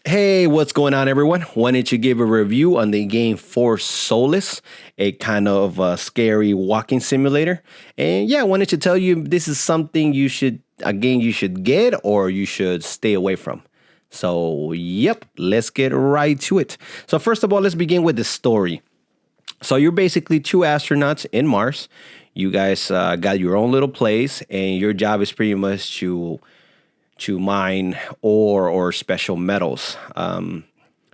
Hey, what's going on, everyone? Wanted to give a review on the game for Solis, a kind of scary walking simulator. And yeah, I wanted to tell you this is something you should get or you should stay away from. So, yep, let's get right to it. So, first of all, let's begin with the story. So, you're basically two astronauts in Mars. You guys got your own little place, and your job is pretty much to mine ore or special metals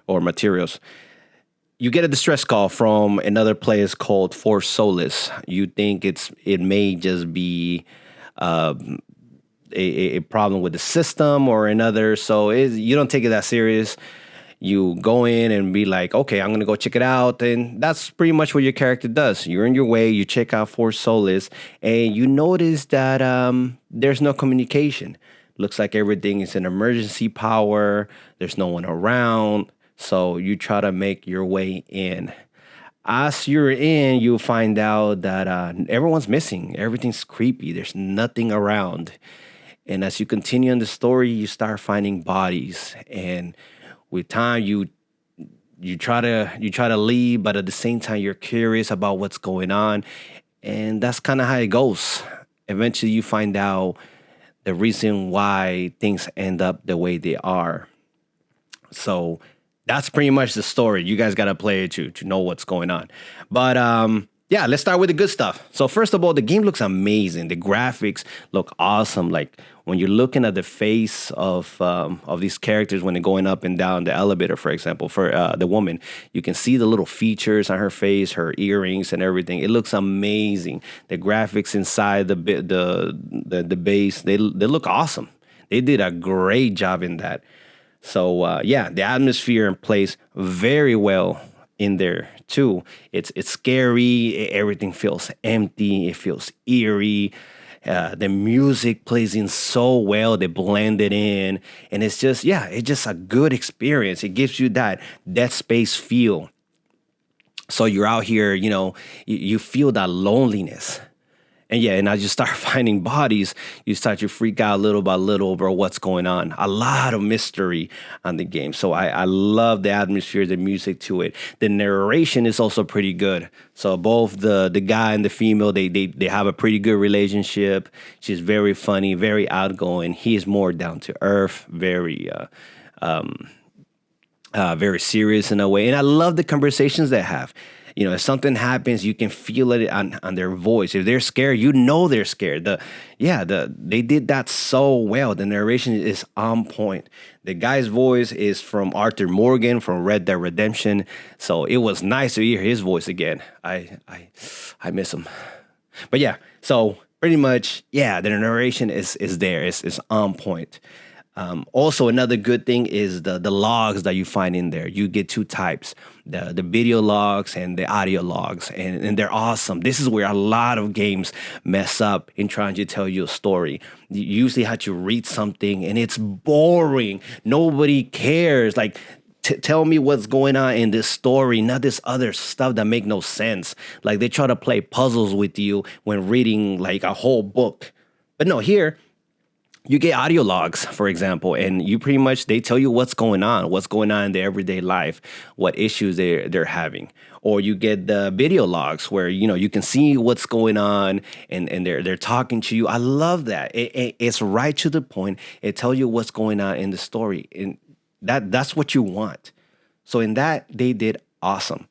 or materials. You get a distress call from another place called For Solis. You think it may just be a problem with the system or another, so you don't take it that serious. You go in and be like, okay, I'm gonna go check it out, and that's pretty much what your character does. You're in your way, you check out For Solis, and you notice that there's no communication. Looks like everything is an emergency power. There's no one around. So you try to make your way in. As you're in, you find out that everyone's missing. Everything's creepy. There's nothing around. And as you continue in the story, you start finding bodies. And with time, you try to leave, but at the same time, you're curious about what's going on. And that's kind of how it goes. Eventually, you find out the reason why things end up the way they are. So that's pretty much the story. You guys got to play it to know what's going on. But yeah, let's start with the good stuff. So first of all, the game looks amazing. The graphics look awesome. Like when you're looking at the face of these characters when they're going up and down the elevator, for example, for the woman, you can see the little features on her face, her earrings, and everything. It looks amazing. The graphics inside the base, they look awesome. They did a great job in that. So yeah, the atmosphere plays very well in there too. It's scary. Everything feels empty. It feels eerie. The music plays in so well. They blend it in, and it's just a good experience. It gives you that Dead Space feel. So you're out here, you feel that loneliness. And as you start finding bodies, you start to freak out little by little over what's going on. A lot of mystery on the game. So I love the atmosphere, the music to it. The narration is also pretty good. So both the guy and the female, they have a pretty good relationship. She's very funny, very outgoing. He is more down to earth, very serious in a way. And I love the conversations they have. If something happens, you can feel it on their voice. If they're scared, they're scared. They did that so well. The narration is on point. The guy's voice is from Arthur Morgan from Red Dead Redemption. So it was nice to hear his voice again. I miss him. But yeah, so pretty much, the narration is there. It's on point. Also, another good thing is the logs that you find in there. You get two types, the video logs and the audio logs, and they're awesome. This is where a lot of games mess up in trying to tell you a story. You usually have to read something, and it's boring. Nobody cares. Like, tell me what's going on in this story, not this other stuff that make no sense. Like, they try to play puzzles with you when reading, like, a whole book. But no, here you get audio logs, for example, and they tell you what's going on in their everyday life, what issues they're having. Or you get the video logs where, you can see what's going on and they're talking to you. I love that. It's right to the point. It tells you what's going on in the story. And that's what you want. So in that, they did awesome.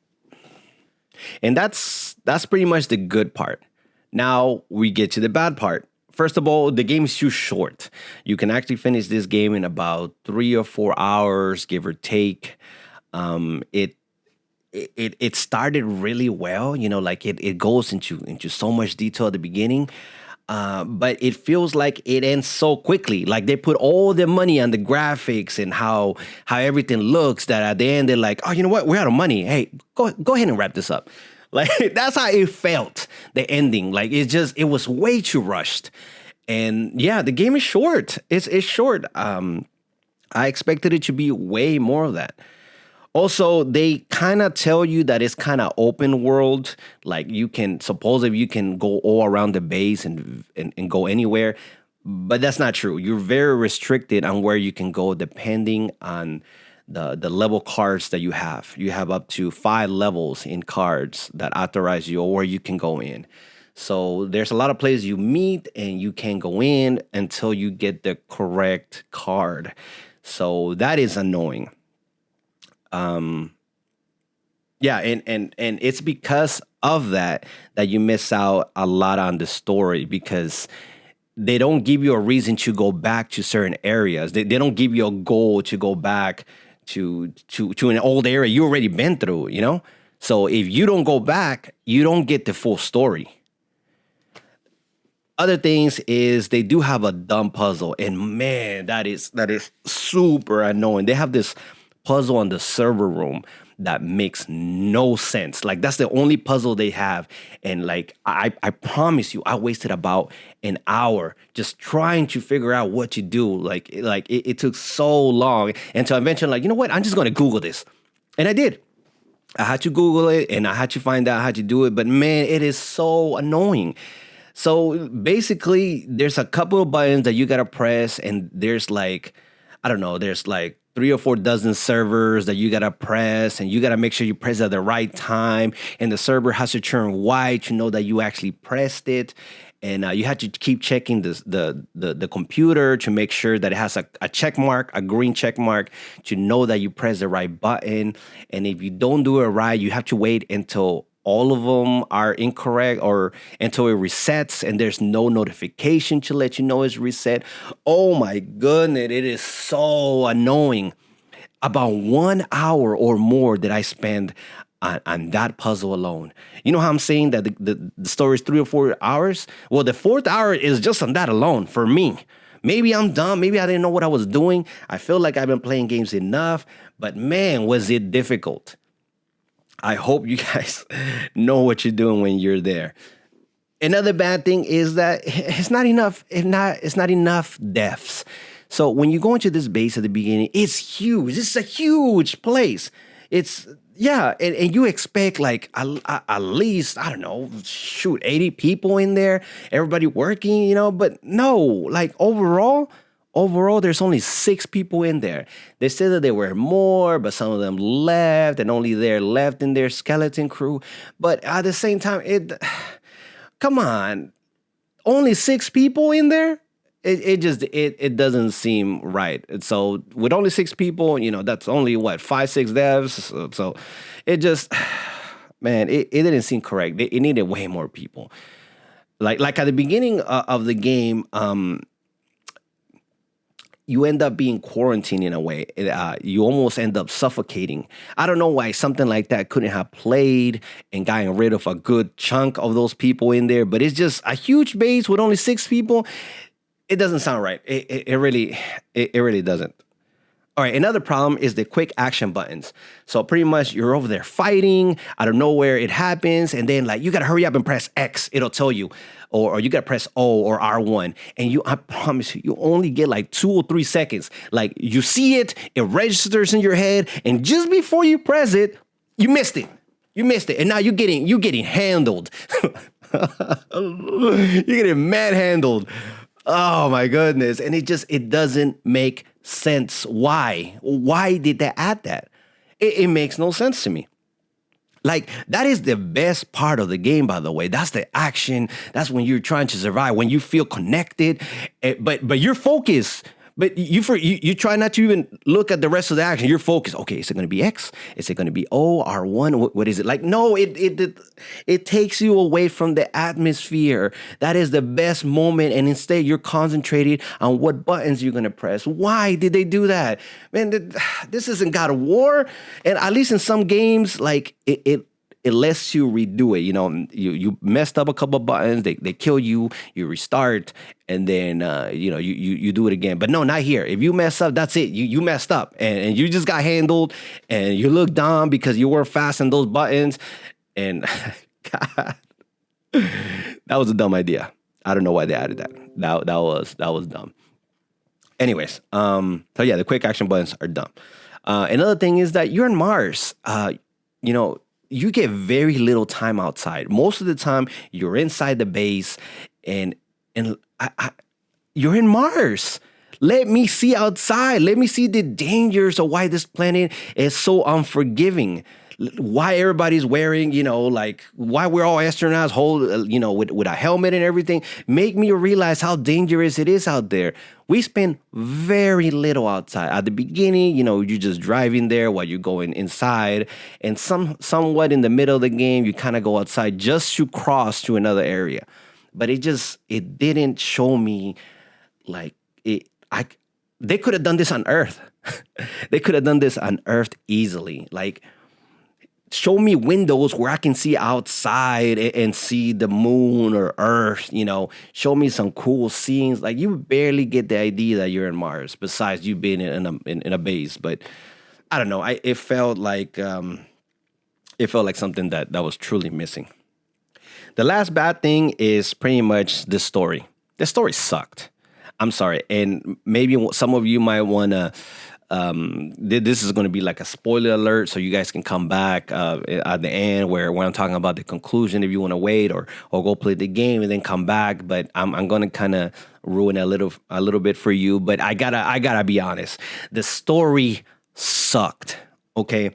And that's pretty much the good part. Now we get to the bad part. First of all, the game is too short. You can actually finish this game in about 3 or 4 hours, give or take. It started really well, like it goes into so much detail at the beginning. But it feels like it ends so quickly. Like they put all the money on the graphics and how everything looks that at the end they're like, oh, you know what? We're out of money. Hey, go ahead and wrap this up. Like, that's how it felt, the ending. Like, it was way too rushed. And yeah, the game is short. It's short. I expected it to be way more of that. Also, they kind of tell you that it's kind of open world. Like, you can go all around the base and go anywhere. But that's not true. You're very restricted on where you can go depending on the level cards that you have. You have up to 5 levels in cards that authorize you or where you can go in. So there's a lot of places you meet and you can't go in until you get the correct card. So that is annoying. Um, yeah, and it's because of that you miss out a lot on the story because they don't give you a reason to go back to certain areas. They don't give you a goal to go back to an old area you already been through, you know? So if you don't go back, you don't get the full story. Other things is they do have a dumb puzzle, and man, that is super annoying. They have this puzzle on the server room that makes no sense. Like that's the only puzzle they have, and like I promise you, I wasted about an hour just trying to figure out what to do. It took so long until eventually, like you know what, I'm just gonna Google this, and I did. I had to Google it and I had to find out how to do it, but man, it is so annoying. So basically, there's a couple of buttons that you gotta press, and there's like, I don't know, there's like 3 or 4 dozen servers that you gotta press, and you gotta make sure you press at the right time, and the server has to turn white to know that you actually pressed it. And you have to keep checking the computer to make sure that it has a check mark, a green check mark, to know that you press the right button. And if you don't do it right, you have to wait until all of them are incorrect or until it resets and there's no notification to let you know it's reset. Oh my goodness, it is so annoying. About 1 hour or more that I spend on that puzzle alone. You know how I'm saying that the story is 3 or 4 hours? Well, the fourth hour is just on that alone for me. Maybe I'm dumb. Maybe I didn't know what I was doing. I feel like I've been playing games enough, but man, was it difficult. I hope you guys know what you're doing when you're there. Another bad thing is that it's not enough. It's not enough deaths. So when you go into this base at the beginning, it's huge. It's a huge place. It's yeah, and you expect like at least I don't know, shoot, 80 people in there, everybody working, you know. But no, like overall, there's only 6 people in there. They said that there were more, but some of them left, and only they're left in their skeleton crew. But at the same time, come on, only 6 people in there. It doesn't seem right. So with only 6 people, you know, that's only what 5, 6 devs. So it just, man, it didn't seem correct. It needed way more people. Like at the beginning of the game, you end up being quarantined in a way. You almost end up suffocating. I don't know why something like that couldn't have played and gotten rid of a good chunk of those people in there. But it's just a huge base with only 6 people. It doesn't sound right. It really doesn't. All right, another problem is the quick action buttons. So pretty much you're over there fighting, out of nowhere it happens, and then like you gotta hurry up and press X, it'll tell you. Or you gotta press O or R1. And I promise you, you only get like 2 or 3 seconds. Like you see it, it registers in your head, and just before you press it, you missed it. You missed it. And now you're getting handled. You're getting manhandled. Oh my goodness. And it doesn't make sense. Why? Why did they add that? It makes no sense to me. Like, that is the best part of the game, by the way. That's the action. That's when you're trying to survive, when you feel connected, but you're focused. But you try not to even look at the rest of the action. You're focused. Okay, is it going to be X? Is it going to be O, R1? What is it? Like, no, it takes you away from the atmosphere. That is the best moment. And instead, you're concentrated on what buttons you're going to press. Why did they do that? Man, this isn't God of War. And at least in some games, like, it lets you redo it. You know, you messed up a couple of buttons, they kill you, you restart, and then you do it again. But no, not here. If you mess up, that's it. You messed up and you just got handled, and you look dumb because you weren't fast on those buttons. And God, that was a dumb idea. I don't know why they added that. That was dumb. Anyways, so yeah, the quick action buttons are dumb. Another thing is that you're in Mars. You get very little time outside. Most of the time, you're inside the base, and you're in Mars. Let me see outside. Let me see the dangers of why this planet is so unforgiving. Why everybody's wearing, like why we're all astronauts hold, with a helmet and everything. Make me realize how dangerous it is out there. We spend very little outside. At the beginning, you're just driving there while you're going inside. And somewhat in the middle of the game, you kind of go outside just to cross to another area. But it didn't show me like it. They could have done this on Earth. They could have done this on Earth easily. Like, show me windows where I can see outside and see the moon or Earth, show me some cool scenes. Like, you barely get the idea that you're in Mars besides you being in a base. But I don't know. It felt like something that was truly missing. The last bad thing is pretty much the story. The story sucked. I'm sorry. And maybe some of you might want to, this is going to be like a spoiler alert, so you guys can come back at the end where I'm talking about the conclusion if you want to wait or go play the game and then come back. But I'm going to kind of ruin a little bit for you. But I gotta be honest. The story sucked. Okay.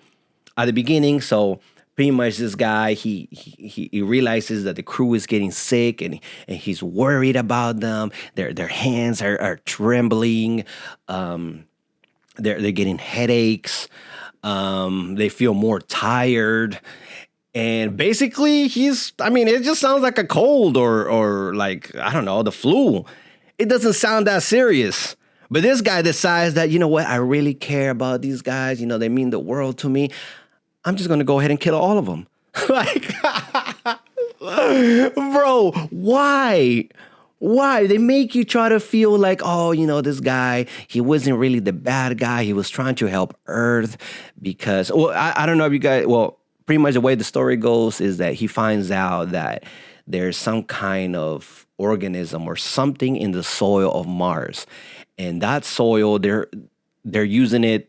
At the beginning, so pretty much this guy, he realizes that the crew is getting sick and he's worried about them. Their hands are trembling. They're getting headaches. They feel more tired. And basically it just sounds like a cold or like, I don't know, the flu. It doesn't sound that serious. But this guy decides that, you know what, I really care about these guys. They mean the world to me. I'm just going to go ahead and kill all of them. Like, bro, why? Why? They make you try to feel like, oh, this guy, he wasn't really the bad guy. He was trying to help Earth because, well, I don't know if you guys, well, pretty much the way the story goes is that he finds out that there's some kind of organism or something in the soil of Mars. And that soil, they're using it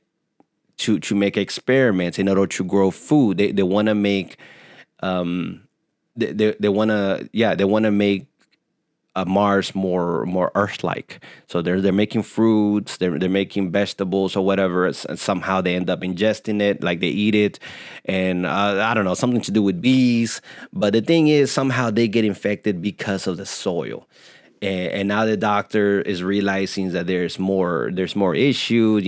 to make experiments in order to grow food. They want to make they want to make Mars more Earth-like. So they're making fruits, they're making vegetables or whatever, and somehow they end up ingesting it, like they eat it, and I don't know, something to do with bees. But the thing is, somehow they get infected because of the soil. And now the doctor is realizing that there's more issues.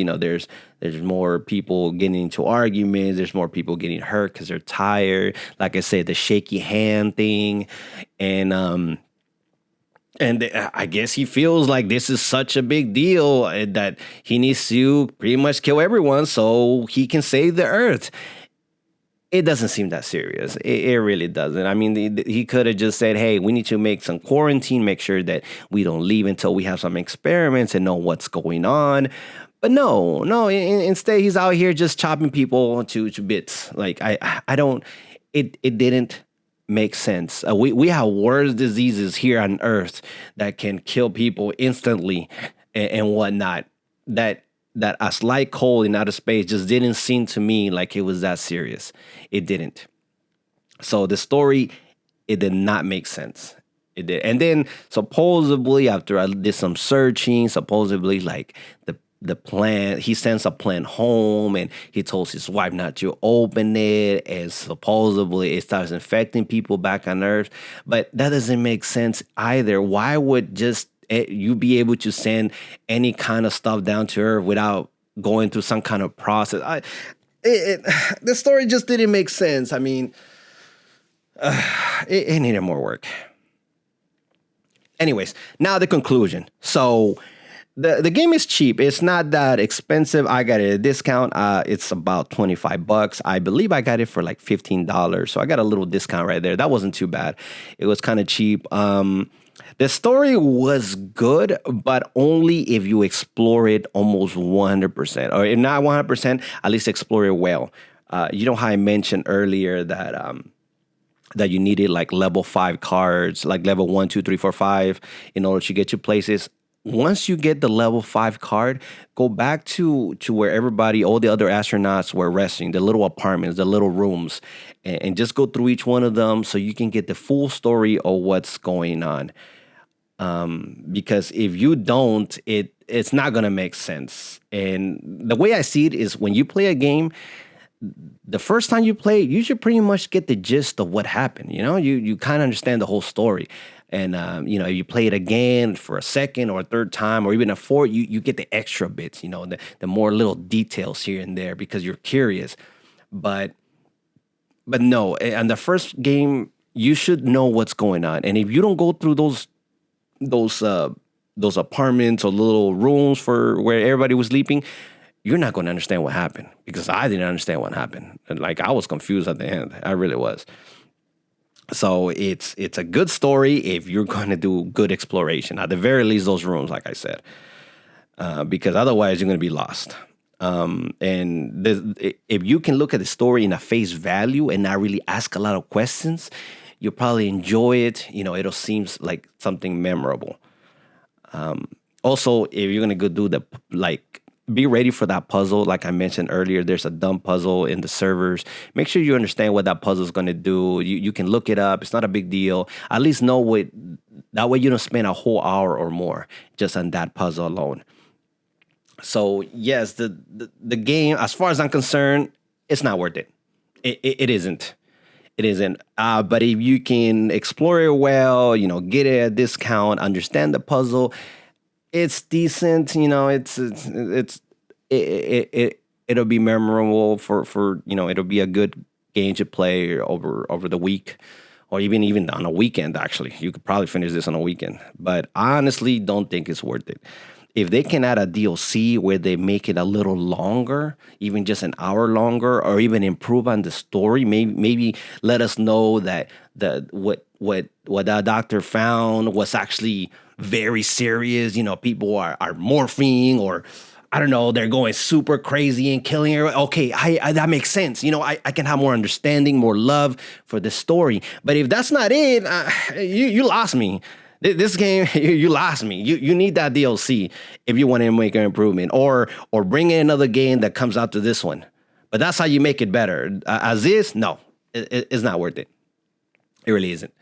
There's more people getting into arguments. There's more people getting hurt because they're tired. Like I said, the shaky hand thing, and I guess he feels like this is such a big deal that he needs to pretty much kill everyone so he can save the Earth. It doesn't seem that serious. It really doesn't. I mean, he could have just said, hey, we need to make some quarantine, make sure that we don't leave until we have some experiments and know what's going on. But no. Instead, he's out here just chopping people to bits. Like, I don't, it didn't make sense. We have worse diseases here on Earth that can kill people instantly and whatnot. That a slight cold in outer space just didn't seem to me like it was that serious. It didn't. So the story, it did not make sense. It did. And then supposedly after I did some searching, supposedly like the plant, he sends a plant home and he tells his wife not to open it, and supposedly it starts infecting people back on Earth. But that doesn't make sense either. Why would just you be able to send any kind of stuff down to Earth without going through some kind of process? The story just didn't make sense. I mean, it needed more work. Anyways, now the conclusion. So the game is cheap. It's not that expensive. I got it at a discount. It's about $25. I believe I got it for like $15. So I got a little discount right there. That wasn't too bad. It was kind of cheap. The story was good, but only if you explore it almost 100%. Or if not 100%, at least explore it well. You know how I mentioned earlier that you needed like level 5 cards, like level 1, 2, 3, 4, 5, in order to get to places. Once you get the level 5 card, go back to where all the other astronauts were resting, the little apartments, the little rooms, and just go through each one of them so you can get the full story of what's going on. Because if you don't, it's not gonna make sense. And the way I see it is when you play a game, the first time you play, you should pretty much get the gist of what happened. You kind of understand the whole story. And you play it again for a second or a third time, or even a fourth, you get the extra bits. The more little details here and there because you're curious. But no, and the first game, you should know what's going on. And if you don't go through those those apartments or little rooms for where everybody was sleeping, you're not going to understand what happened, because I didn't understand what happened. And like, I was confused at the end. I really was. So it's a good story if you're going to do good exploration. At the very least, those rooms, like I said, because otherwise you're going to be lost. If you can look at the story in a face value and not really ask a lot of questions, you'll probably enjoy it. It'll seem like something memorable. Also, if you're going to go do be ready for that puzzle. Like I mentioned earlier, there's a dumb puzzle in the servers. Make sure you understand what that puzzle is going to do. You can look it up. It's not a big deal. At least know what. That way you don't spend a whole hour or more just on that puzzle alone. So yes, the game, as far as I'm concerned, it's not worth it. It isn't. It isn't. But if you can explore it well, get it at a discount, understand the puzzle, it's decent. It'll be memorable for it'll be a good game to play over the week, or even on a weekend. Actually, you could probably finish this on a weekend. But I honestly don't think it's worth it. If they can add a DLC where they make it a little longer, even just an hour longer, or even improve on the story, maybe let us know that what that doctor found was actually very serious. People are morphing, or I don't know, they're going super crazy and killing her. Okay, that makes sense. I can have more understanding, more love for the story. But if that's not it, you lost me. This game, you lost me. You need that DLC if you want to make an improvement, or bring in another game that comes out to this one. But that's how you make it better. As is, no, it's not worth it. It really isn't.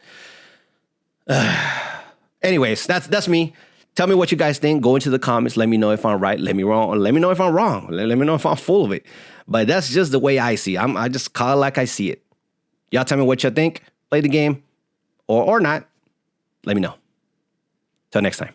Anyways, that's me. Tell me what you guys think. Go into the comments. Let me know if I'm right. Let me know if I'm wrong. Let me know if I'm full of it. But that's just the way I see it. I just call it like I see it. Y'all tell me what you think. Play the game or not. Let me know. Till next time.